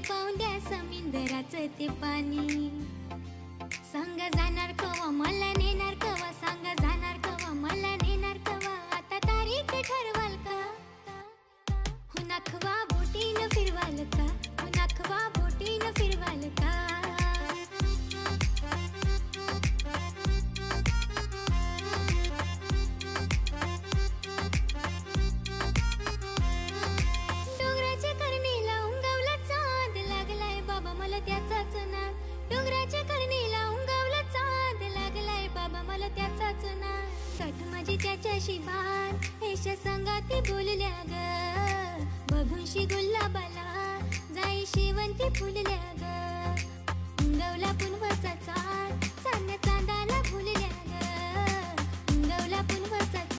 पाऊंड्या समुद्राचं ते पाणी. सांग जाणार कवा मला नेणार कवा, सांग जाणार कवा मला नेणार कवा, आता तारीख ठरवाल का? हो नाखवा बोटीनं फिरवाल का, हो नाखवा बोटीनं फिरवाल का? डोंगराच्या करणीला उंगावला चांद, लागलाय बाबा मला त्याचाच नाद. डोंगराच्या करणीला उंगावला चांद, लागलाय बाबा मला त्याचाच नाद. काठ माझी त्याच्याशी बात, एशा संगाती बोलल्या ग, बघूनशी गुलाबाला जाई शेवंती फुलल्या ग. उंगवला पुनवाचा चांद,